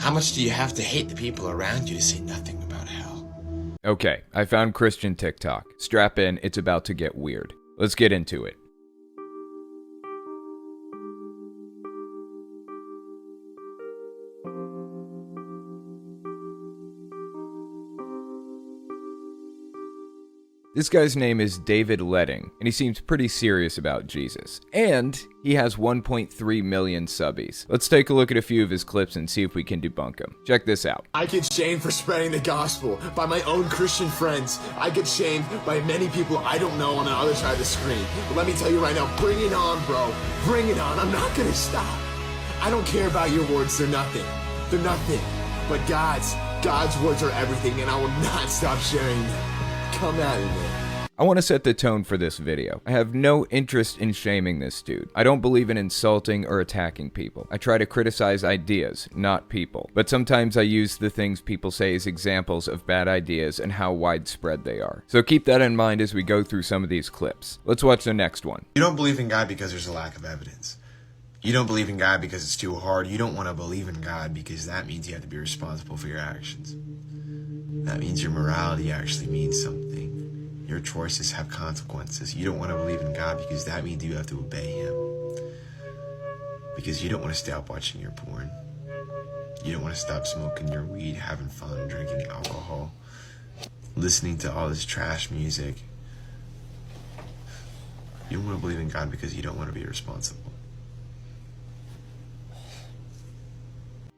How much do you have to hate the people around you to say nothing about hell? Okay, I found Christian TikTok. Strap in, it's about to get weird. Let's get into it. This guy's name is David Letting, and he seems pretty serious about Jesus. And he has 1.3 million subbies. Let's take a look at a few of his clips and see if we can debunk them. Check this out. I get shamed for spreading the gospel by my own Christian friends. I get shamed by many people I don't know on the other side of the screen. But let me tell you right now, bring it on, bro. Bring it on. I'm not gonna stop. I don't care about your words. They're nothing. They're nothing. But God's words are everything, and I will not stop sharing them. Come at it, man. I want to set the tone for this video. I have no interest in shaming this dude. I don't believe in insulting or attacking people. I try to criticize ideas, not people. But sometimes I use the things people say as examples of bad ideas and how widespread they are. So keep that in mind as we go through some of these clips. Let's watch the next one. You don't believe in God because there's a lack of evidence. You don't believe in God because it's too hard. You don't want to believe in God because that means you have to be responsible for your actions. That means your morality actually means something. Your choices have consequences. You don't want to believe in God because that means you have to obey Him. Because you don't want to stop watching your porn. You don't want to stop smoking your weed, having fun, drinking alcohol, listening to all this trash music. You don't want to believe in God because you don't want to be responsible.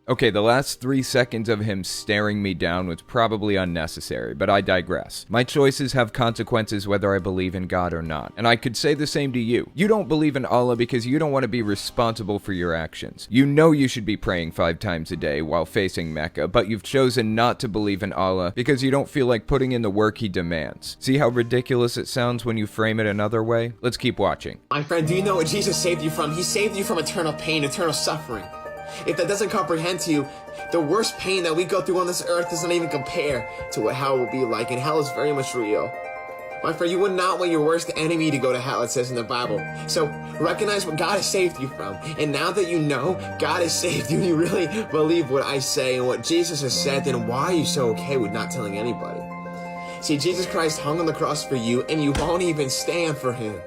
Okay, the last 3 seconds of him staring me down was probably unnecessary, but I digress. My choices have consequences whether I believe in God or not, and I could say the same to you. You don't believe in Allah because you don't want to be responsible for your actions. You know you should be praying 5 times a day while facing Mecca, but you've chosen not to believe in Allah because you don't feel like putting in the work He demands. See how ridiculous it sounds when you frame it another way? Let's keep watching. My friend, do you know what Jesus saved you from? He saved you from eternal pain, eternal suffering. If that doesn't comprehend to you, the worst pain that we go through on this earth doesn't even compare to what hell will be like, and hell is very much real. My friend, you would not want your worst enemy to go to hell, it says in the Bible. So recognize what God has saved you from. And now that you know God has saved you, you really believe what I say and what Jesus has said, then why are you so okay with not telling anybody? See, Jesus Christ hung on the cross for you, and you won't even stand for Him.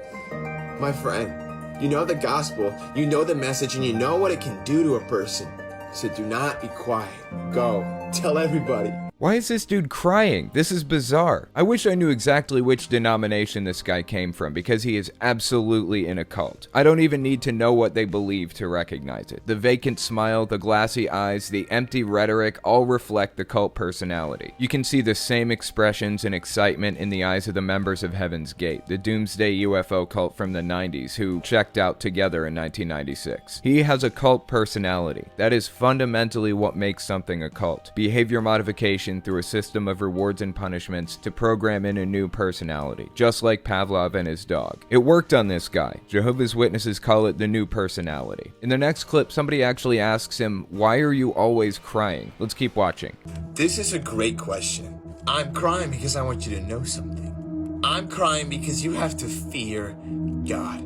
My friend, you know the gospel, you know the message, and you know what it can do to a person. So do not be quiet. Go. Tell everybody. Why is this dude crying? This is bizarre. I wish I knew exactly which denomination this guy came from because he is absolutely in a cult. I don't even need to know what they believe to recognize it. The vacant smile, the glassy eyes, the empty rhetoric all reflect the cult personality. You can see the same expressions and excitement in the eyes of the members of Heaven's Gate, the doomsday UFO cult from the 90s who checked out together in 1996. He has a cult personality. That is fundamentally what makes something a cult. Behavior modification through a system of rewards and punishments to program in a new personality, just like Pavlov and his dog. It worked on this guy. Jehovah's Witnesses call it the new personality. In the next clip, somebody actually asks him, "Why are you always crying?" Let's keep watching. This is a great question. I'm crying because I want you to know something. I'm crying because you have to fear God.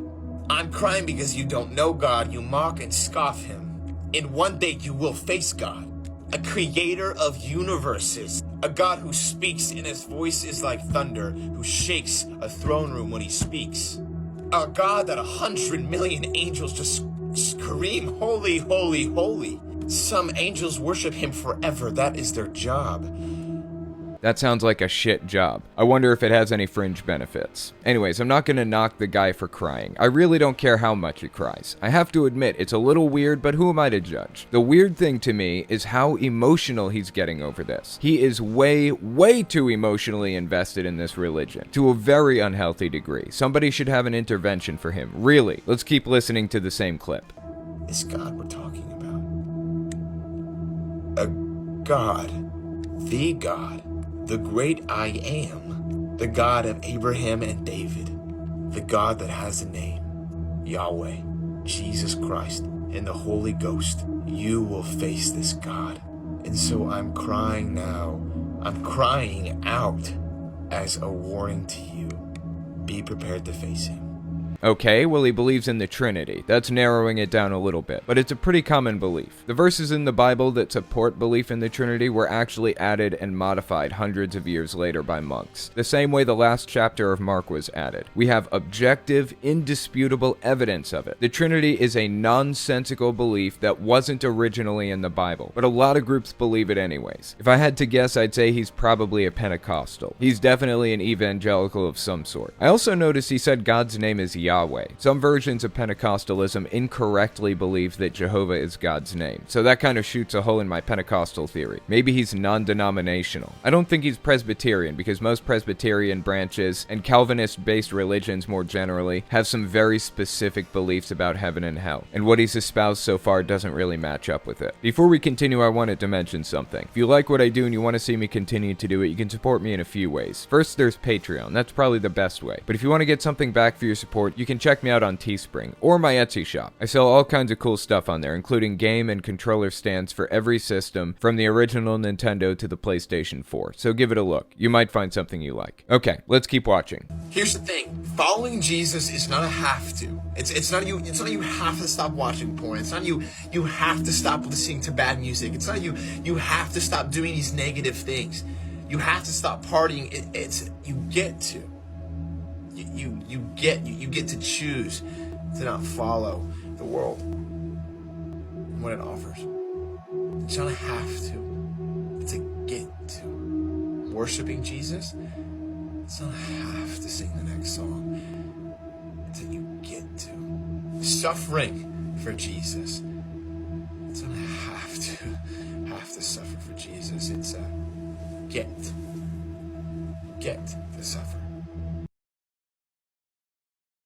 I'm crying because you don't know God, you mock and scoff Him. And one day you will face God. A creator of universes, a God who speaks and His voice is like thunder, who shakes a throne room when He speaks. A God that 100 million angels just scream, holy, holy, holy. Some angels worship Him forever. That is their job. That sounds like a shit job. I wonder if it has any fringe benefits. Anyways, I'm not gonna knock the guy for crying. I really don't care how much he cries. I have to admit, it's a little weird, but who am I to judge? The weird thing to me is how emotional he's getting over this. He is way, way too emotionally invested in this religion, to a very unhealthy degree. Somebody should have an intervention for him, really. Let's keep listening to the same clip. This God we're talking about. A God. The God. The great I Am, the God of Abraham and David, the God that has a name, Yahweh, Jesus Christ, and the Holy Ghost. You will face this God. And so I'm crying now. I'm crying out as a warning to you. Be prepared to face Him. Okay, well, he believes in the Trinity. That's narrowing it down a little bit, but it's a pretty common belief. The verses in the Bible that support belief in the Trinity were actually added and modified hundreds of years later by monks, the same way the last chapter of Mark was added. We have objective, indisputable evidence of it. The Trinity is a nonsensical belief that wasn't originally in the Bible, but a lot of groups believe it anyways. If I had to guess, I'd say he's probably a Pentecostal. He's definitely an evangelical of some sort. I also noticed he said God's name is Yahweh. Some versions of Pentecostalism incorrectly believe that Jehovah is God's name, so that kind of shoots a hole in my Pentecostal theory. Maybe he's non-denominational. I don't think he's Presbyterian, because most Presbyterian branches and Calvinist-based religions more generally have some very specific beliefs about heaven and hell, and what he's espoused so far doesn't really match up with it. Before we continue, I wanted to mention something. If you like what I do and you want to see me continue to do it, you can support me in a few ways. First, there's Patreon. That's probably the best way. But if you want to get something back for your support, you can check me out on Teespring or my Etsy shop. I sell all kinds of cool stuff on there, including game and controller stands for every system, from the original Nintendo to the PlayStation 4. So give it a look. You might find something you like. Okay, let's keep watching. Here's the thing: following Jesus is not a have to. It's not you have to stop watching porn. It's not you have to stop listening to bad music. It's not you have to stop doing these negative things. You have to stop partying. You get to. You get to choose to not follow the world and what it offers. It's not a have to. It's a get to. Worshiping Jesus, it's not a have to sing the next song. It's a you get to. Suffering for Jesus, it's not a have to suffer for Jesus. It's a get to suffer.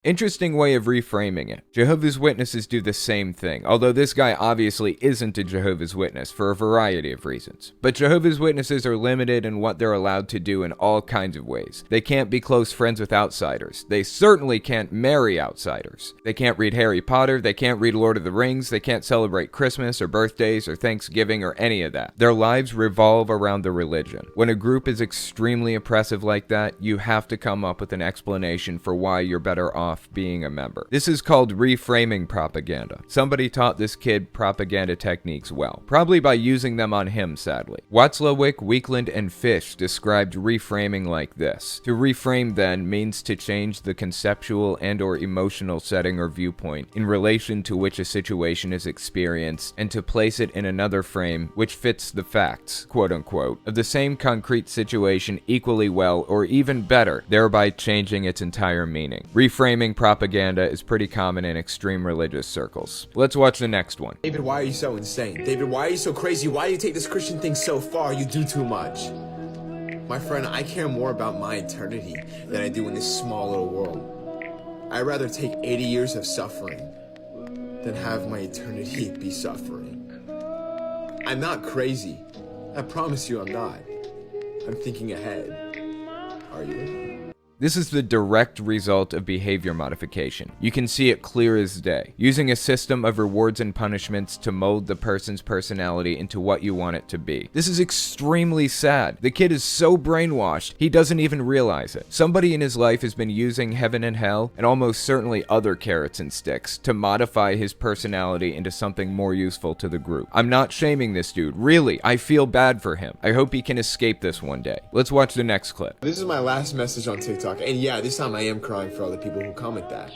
Interesting way of reframing it. Jehovah's Witnesses do the same thing, although this guy obviously isn't a Jehovah's Witness for a variety of reasons. But Jehovah's Witnesses are limited in what they're allowed to do in all kinds of ways. They can't be close friends with outsiders. They certainly can't marry outsiders. They can't read Harry Potter, they can't read Lord of the Rings, they can't celebrate Christmas or birthdays or Thanksgiving or any of that. Their lives revolve around the religion. When a group is extremely oppressive like that, you have to come up with an explanation for why you're better off being a member. This is called reframing propaganda. Somebody taught this kid propaganda techniques well, probably by using them on him, sadly. Watzlawick, Weakland, and Fish described reframing like this. To reframe, then, means to change the conceptual and/or emotional setting or viewpoint in relation to which a situation is experienced, and to place it in another frame which fits the facts, quote-unquote, of the same concrete situation equally well or even better, thereby changing its entire meaning. Reframing propaganda is pretty common in extreme religious circles. Let's watch the next one. David, why are you so insane? David, why are you so crazy? Why do you take this Christian thing so far? You do too much. My friend, I care more about my eternity than I do in this small little world. I'd rather take 80 years of suffering than have my eternity be suffering. I'm not crazy. I promise you I'm not. I'm thinking ahead. Are you? This is the direct result of behavior modification. You can see it clear as day. Using a system of rewards and punishments to mold the person's personality into what you want it to be. This is extremely sad. The kid is so brainwashed, he doesn't even realize it. Somebody in his life has been using heaven and hell, and almost certainly other carrots and sticks, to modify his personality into something more useful to the group. I'm not shaming this dude. Really, I feel bad for him. I hope he can escape this one day. Let's watch the next clip. This is my last message on TikTok. And yeah, this time I am crying for all the people who comment that.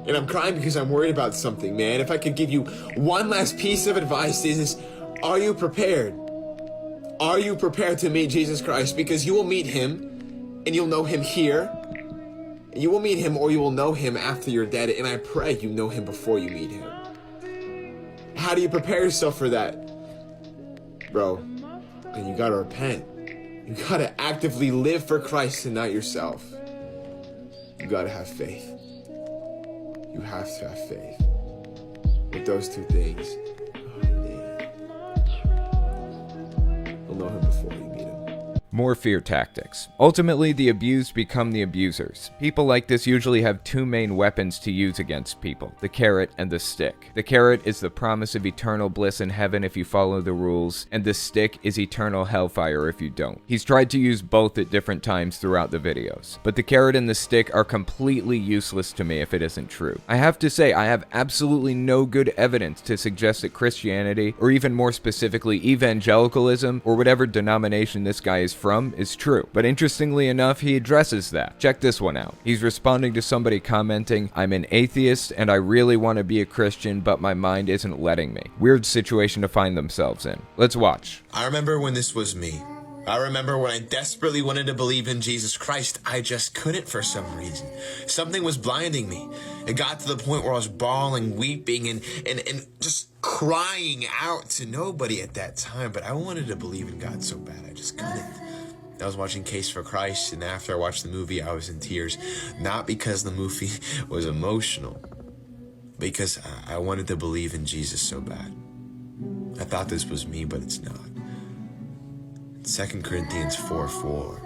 And I'm crying because I'm worried about something, man. If I could give you one last piece of advice, is are you prepared? Are you prepared to meet Jesus Christ? Because you will meet him, and you'll know him here. And you will meet him, or you will know him after you're dead. And I pray you know him before you meet him. How do you prepare yourself for that? Bro, and you gotta repent. You gotta actively live for Christ and not yourself. You gotta have faith. You have to have faith. With those two things, oh man, you'll know him before you meet him. More fear tactics. Ultimately, the abused become the abusers. People like this usually have two main weapons to use against people, the carrot and the stick. The carrot is the promise of eternal bliss in heaven if you follow the rules, and the stick is eternal hellfire if you don't. He's tried to use both at different times throughout the videos, but the carrot and the stick are completely useless to me if it isn't true. I have to say, I have absolutely no good evidence to suggest that Christianity, or even more specifically evangelicalism, or whatever denomination this guy is from, is true. But interestingly enough, he addresses that. Check this one out. He's responding to somebody commenting, "I'm an atheist and I really want to be a Christian, but my mind isn't letting me." Weird situation to find themselves in. Let's watch. I remember when this was me. I remember when I desperately wanted to believe in Jesus Christ. I just couldn't for some reason. Something was blinding me. It got to the point where I was bawling, weeping, and just crying out to nobody at that time. But I wanted to believe in God so bad, I just couldn't. I was watching Case for Christ, and after I watched the movie, I was in tears. Not because the movie was emotional, because I wanted to believe in Jesus so bad. I thought this was me, but it's not. 2 Corinthians 4:4,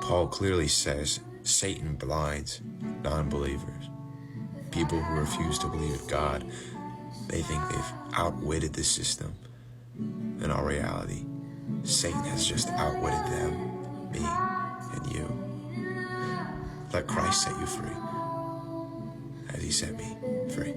Paul clearly says Satan blinds non-believers. People who refuse to believe in God, they think they've outwitted the system. In all reality, Satan has just outwitted them, me, and you. Let Christ set you free, as he set me free.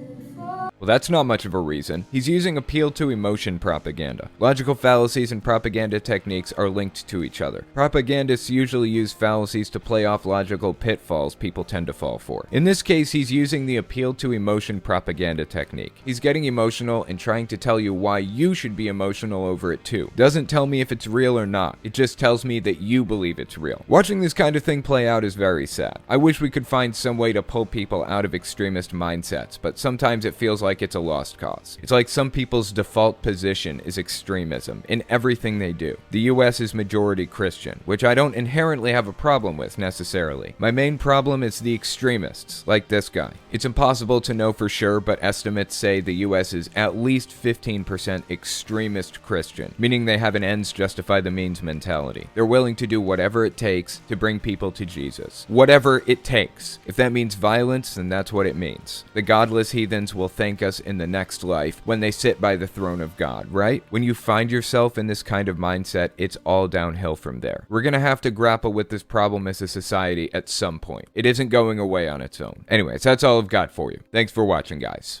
Well, that's not much of a reason. He's using appeal to emotion propaganda. Logical fallacies and propaganda techniques are linked to each other. Propagandists usually use fallacies to play off logical pitfalls people tend to fall for. In this case, he's using the appeal to emotion propaganda technique. He's getting emotional and trying to tell you why you should be emotional over it too. Doesn't tell me if it's real or not. It just tells me that you believe it's real. Watching this kind of thing play out is very sad. I wish we could find some way to pull people out of extremist mindsets, but sometimes it feels like it's a lost cause. It's like some people's default position is extremism in everything they do. The US is majority Christian, which I don't inherently have a problem with necessarily. My main problem is the extremists, like this guy. It's impossible to know for sure, but estimates say the US is at least 15% extremist Christian, meaning they have an ends justify the means mentality. They're willing to do whatever it takes to bring people to Jesus. Whatever it takes. If that means violence, then that's what it means. The godless heathens will thank us in the next life when they sit by the throne of God, right? When you find yourself in this kind of mindset, it's all downhill from there. We're gonna have to grapple with this problem as a society at some point. It isn't going away on its own. Anyways, that's all I've got for you. Thanks for watching, guys.